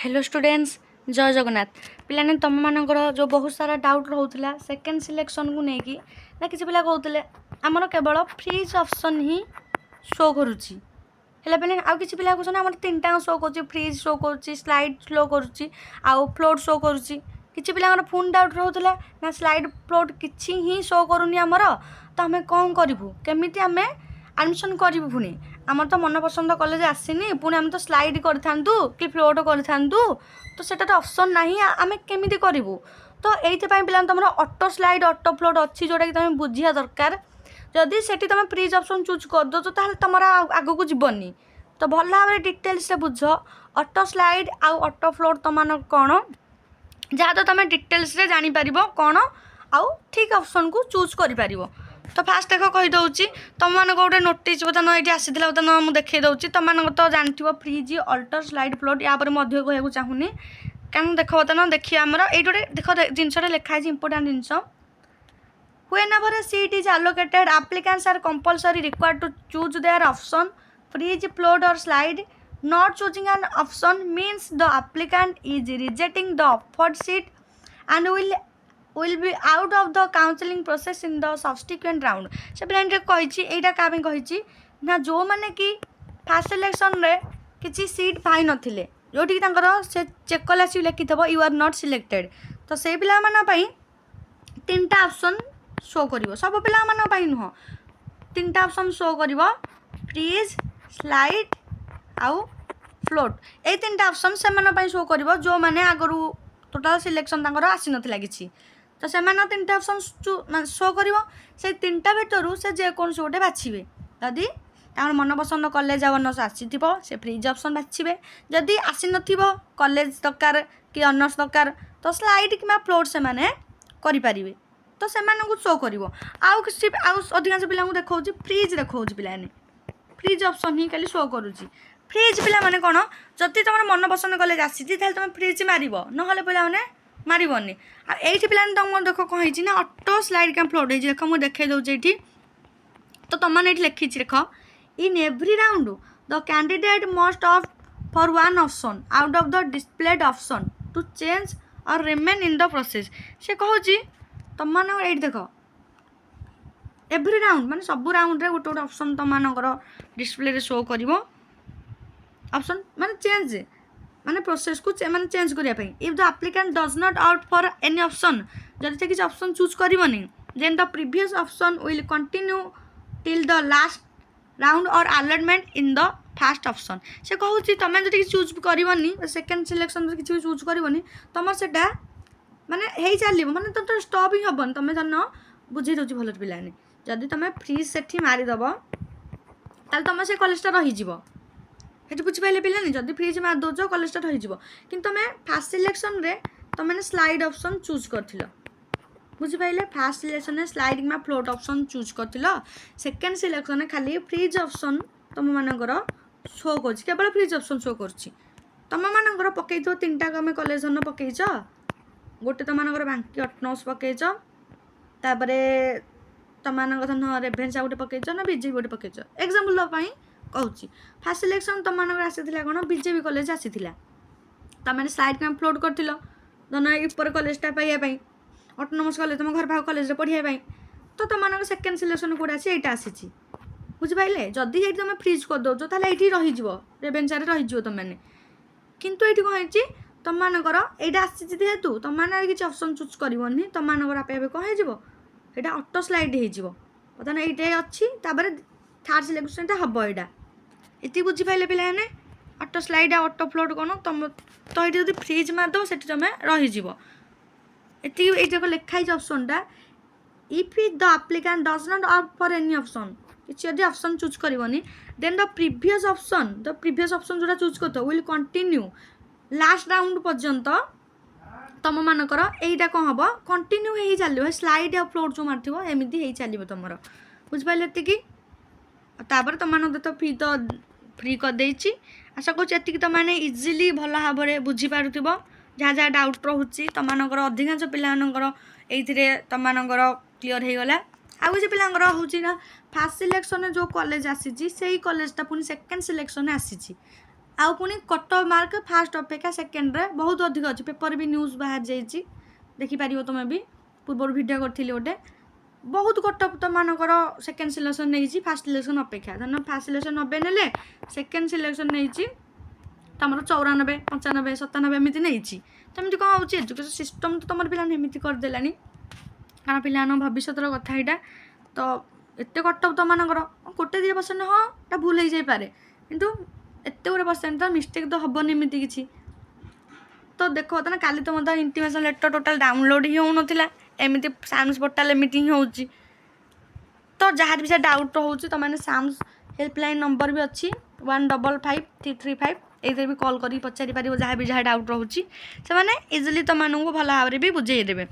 Hello students जय जगन्नाथ पिलाने तुम मानकर जो बहुत सारा डाउट रोला सेकेंड सिलेक्शन को लेकिन ना किसी पिला कहते आमर केवल फ्रीज ऑप्शन ही शो करुच्ची है पे आउ कि पिला कहते आम तीन टाँग शो कर फ्रीज शो कर स्लाइड शो करुच्ची आउ फ्लोट शो करुच्ची किसी पिला पुणी डाउट रोला ना स्लाइड फ्लोट किसी ही शो करूनी आमर तो आम कौन करूँ केमी आम एडमिशन करूँ पुणी आमर तो मन पसंद कॉलेज आसीनी पुणी आम तो स्लाइड करूँ कि फ्लोट करूँ तो सेटा तो ऑप्शन नहीं आम केमी करूँ तो ये पे तुम ऑटो स्लाइड ऑटो फ्लोट अच्छी जोटा कि तुम बुझा दरकार जदि से तुम फ्रीज ऑप्शन चूज कर दो तो तुम आग को जीवनी तो भल भाव डिटेल्स से बुझ ऑटो स्लाइड आउ ऑटो फ्लोट तुम कौन जहाँ तो तुम डिटेल्स रे जापर कौन आउ ठीक ऑप्शन को चूज कर तो फास्ट देख कहीदे तुम मान गोटे नोटिस बर्तमान ये आसी बर्तमान मुझे देखी दूसरी तुम तो जानव फ्रिज अल्टर स्लाइड फ्लोट या कहूँ चाहूनी कारण देख बर्तमान देखिए आमर ये गोटे देख जिनसा लिखाई important genus whenever a seat is allocated applicants are compulsory required to choose their option freeze float or slide not choosing an option means the applicant is rejecting the offered seat and will be out of the counseling process in the subsequent round से पिलाने कही यहाँ क्या कही ना जो मैंने कि फास्ट सिलेक्शन रे किसी सीट पाई नथिले जोटी से चेक कला लिखि यू आर नॉट सिलेक्टेड तो से पिला तीन टा ऑप्शन शो कर सब पिला नुह तीन टा ऑप्शन शो कर फ्रीज स्लाइड आउ फ्लोट ये तीन टा ऑप्शन से शो कर जो मैंने आगु टोटाल सिलेक्शन आसी नाला किसी तो से तीन टा ऑप्शन शो कर से तीन टा भितर से जेकोसी गोटे बाछे जदि मन पसंद कॉलेज अनर्स आसी से फ्रीज ऑप्शन बाछे जदि आसी न कॉलेज दरकार कि अनर्स दरकार तो स्लाइड कि फ्लोट से करें तो से शो कर आउ किसी अधिकांश पिला देखा फ्रिज देखा पिलाने फ्रिज ऑप्शन ही खाली शो करुच्ची फ्रिज पिला माने कौन जदि तुम मन पसंद कॉलेज आसी तुम फ्रिज मार ना पिला मारबनी आईटी पिला तुम देख कौन ना ऑटो स्लाइड क्या फ्लोट देख मुझे देखे दूसरी ये तो तुमने ये लिखी देख in every round the candidate must opt for one option out of the displayed option to change और रिमेन इन द प्रोसेस से कहूँ तुम ये देख एवरी राउंड माने सब राउंड रे गोटे गोटे ऑप्शन तुम डिस्प्ले शो कर ऑप्शन माने चेंज माने प्रोसेस को माने चेंज करने if the applicant does not out for any option जब से किसी ऑप्शन चूज करनी then the previous option will continue till the last round और allotment in the first option से कहूँ तुम जो चूज करनी सेकेंड सिलेक्शन किसी चूज करनी तुम से माने हे चलो माने तो स्टॉप ही हेन तुम जान बुझे दूसरी भल पिलाने जदि तुम फ्रीज से मारिदेव ताल तुम से कॉलेज रही बुझिपारे पिलानी जदि फ्रिज मार दौच कॉलेज रही कि तुम फास्ट सिलेक्शन रे तुमने स्लाइड ऑप्शन चूज कर बुझिपारे फास्ट सिलेक्शन में स्लाइड में फ्लोट ऑप्शन चूज कर सेकेंड सिलेक्शन खाली फ्रिज ऑप्शन तुम मानकर शो कर केवल फ्रिज ऑप्शन शो कर तुम मानकर पकई तीन टा आम कॉलेज धन पकईच गोटे तुम बांकी अटनोस पकईच तापर तुम धन रेभेन्सा गोटे पकईच ना बीजेपी गोटे पकईच एग्जांपल कहूँ फास्ट सिलेक्शन तुम आसी कौन बीजेपी कॉलेज आसी तुमने स्लाइड क्या फ्लोट कर धन ऊपर कॉलेजटा पाइबापी अटोनोमस कॉलेज तुम घर भाग कॉलेज पढ़ाई तो तुम सेकेंड सिलेक्शन कौट आसी यहाँ आसी बुझिपारे जदि ये तुम फ्रिज कर दौ तो ये रही रेभेन्सा रही तुमने किंतु ये कहीं तुम यहाँ आसी जेहेतु तुमने किसी ऑप्शन चूज करनी तुम आपे कौन होटा ऑटो स्लाइड हो बर्तमान ये अच्छी थर्ड सिलेक्शन हम यहाँ ये बुझिपारे पिलाने ऑटो स्लाइड ऑटो फ्लोट कौन तुम तो ये जो फ्रिज मारद से तुम रही ये देख लिखाई ऑप्शनटा if the applicant does not opt for any option किसी यदि ऑप्शन चूज करनी देन द प्रीवियस ऑप्शन जोटा चूज कर विल कंटिन्यू लास्ट राउंड पर्यंत तुम मानकर यहीटा कौन हम कंटिन्यू हो चलो स्लाइड आ फ्लोट जो मार एमती हो चलो तुम बुझिपारे ये तापर तुम तो फ्री कर देची आशा करुँच तुमने इजिली भल भाव में बुझीपार जहाँ जहाँ डाउट रोचे तुम अधिकांश पिलांकर ये तुम क्लीयर हो गला आउ किसी पिलांकर हूँ ना फास्ट सिलेक्शन जो कॉलेज आसी से कॉलेजटा पुणी सेकेंड सिलेक्शन आसी आउ पुणी कट ऑफ मार्क फास्ट अपेक्षा सेकेंड रे बहुत अधिक अच्छी पेपर भी न्यूज बाहर जाइए देखिपार तुम्हें भी पूर्व वीडियो करी गोटे बहुत कट ऑफ तुम मानकर सेकेंड सिलेक्शन नहीं फास्ट सिलेक्शन अपेक्षा धर फास्ट सिलेक्शन 90 नेले सेकेंड सिलेक्शन नहीं तुम 94 95 97 एमती नहीं तो एमती कौन हो एजुकेशन सिस्टम तो तुम पिला एमती करदेला कारण पिला भविष्य कथा यहाँ तो एत कट ऑफ तुम मानकर गोटे 2% हाँ ये भूल हो जापे कितु एत गुटे परसेंट तो मिस्टेक तो हेनी एमती किसी तो देख ना काली तो मतलब इंटिमेशन लेटर टोटाल डाउनलोड ही होना एमती साम्स पोर्टाल एमती ही हो तो जहाँ भी से डाउट रोचे तो मैंने साम्स हेल्पलाइन नंबर भी अच्छी 155335 ये भी कॉल कर पचारि पार जहाँ भी जहाँ डाउट रोचे से इजिली तुमको भल भाव में भी बुझे देवे।